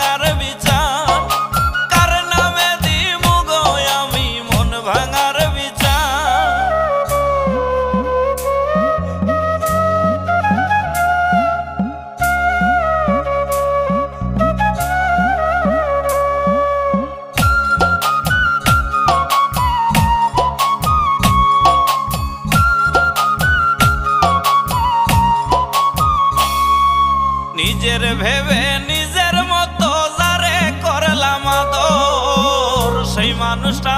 ভাঙার বিচার কার নামে দিমু গো আমি মন ভাঙার বিচার। নিজের ভেবে নিজের মতো যারে করলাম আদর সেই মানুষটা